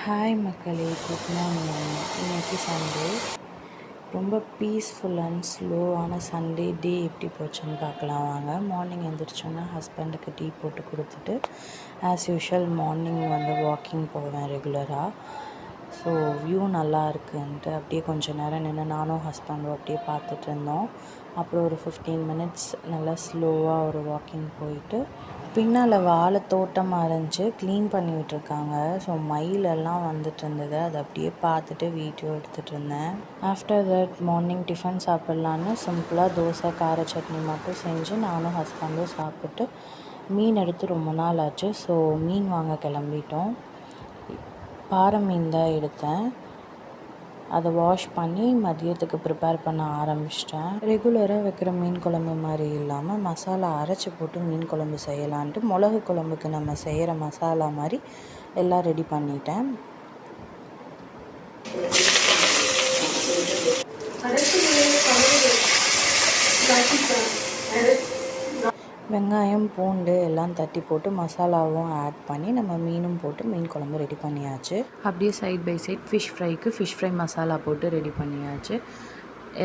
Hi மக்களே, good morning. இன்னைக்கு Sunday. ரொம்ப பீஸ்ஃபுல் அண்ட் ஸ்லோவான சண்டே டே எப்படி போச்சுன்னு பார்க்கலாம் வாங்க. மார்னிங் எழுந்திரிச்சோன்னா ஹஸ்பண்டுக்கு டீ போட்டு கொடுத்துட்டு ஆஸ் யூஷுவல் மார்னிங் வாக்கிங் போவேன் ரெகுலராக. ஸோ வியூ நல்லா இருக்குன்ட்டு அப்படியே கொஞ்சம் நேரம் நின்று நானும் ஹஸ்பண்டும் அப்படியே பார்த்துட்டு இருந்தோம். அப்புறம் ஒரு 15 மினிட்ஸ் நல்லா ஸ்லோவாக ஒரு வாக்கிங் போயிட்டு பின்னால் வாழை தோட்டமாக இருந்துச்சு, க்ளீன் பண்ணி விட்டுருக்காங்க. ஸோ மயிலெல்லாம் வந்துட்டு இருந்தது, அதை அப்படியே பார்த்துட்டு வீடியோ எடுத்துகிட்டு இருந்தேன். ஆஃப்டர் தட் மார்னிங் டிஃபன் சாப்பிட்லான்னு சிம்பிளாக தோசை கார சட்னி மட்டும் செஞ்சு நானும் ஹஸ்பண்டும் சாப்பிட்டு மீன் எடுத்து ரொம்ப நாள் ஆச்சு. ஸோ மீன் வாங்க கிளம்பிட்டோம். பாறை மீன் தான் எடுத்தேன். அதை வாஷ் பண்ணி மதியத்துக்கு ப்ரிப்பேர் பண்ண ஆரம்பிச்சிட்டேன். ரெகுலராக வைக்கிற மீன் குழம்பு மாதிரி இல்லாமல் மசாலா அரைச்சி போட்டு மீன் குழம்பு செய்யலான்ட்டு மிளகு குழம்புக்கு நம்ம செய்கிற மசாலா மாதிரி எல்லாம் ரெடி பண்ணிட்டேன். வெங்காயம் பூண்டு எல்லாம் தட்டி போட்டு மசாலாவும் ஆட் பண்ணி நம்ம மீனும் போட்டு மீன் குழம்பு ரெடி பண்ணியாச்சு. அப்படியே side by side fish fry masala போட்டு ரெடி பண்ணியாச்சு.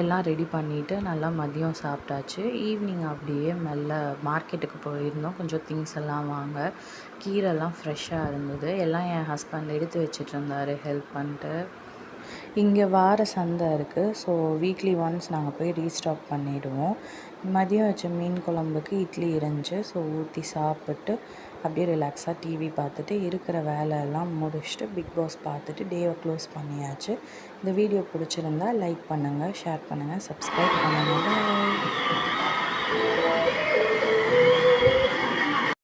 எல்லாம் ரெடி பண்ணிவிட்டு நல்லா மதியம் சாப்பிட்டாச்சு. ஈவினிங் அப்படியே மெல்ல மார்க்கெட்டுக்கு போயிருந்தோம். கொஞ்சம் திங்ஸ் எல்லாம் வாங்க. கீரைலாம் ஃப்ரெஷ்ஷாக இருந்தது. எல்லாம் என் ஹஸ்பண்ட் எடுத்து வச்சிட்டு இருந்தார் ஹெல்ப் பண்ணிட்டு. இங்கே வார சந்தை இருக்குது. ஸோ வீக்லி ஒன்ஸ் நாங்கள் போய் ரீஸ்டாக் பண்ணிவிடுவோம். மதியம் வச்ச மீன் குழம்புக்கு இட்லி இருந்துச்சு. ஸோ ஊற்றி சாப்பிட்டு அப்படியே ரிலாக்ஸாக டிவி பார்த்துட்டு இருக்கிற வேலையெல்லாம் முடிச்சுட்டு பிக் பாஸ் பார்த்துட்டு டேவை க்ளோஸ் பண்ணியாச்சு. இந்த வீடியோ பிடிச்சிருந்தா லைக் பண்ணுங்கள், ஷேர் பண்ணுங்கள், சப்ஸ்கிரைப் பண்ணுங்கள்.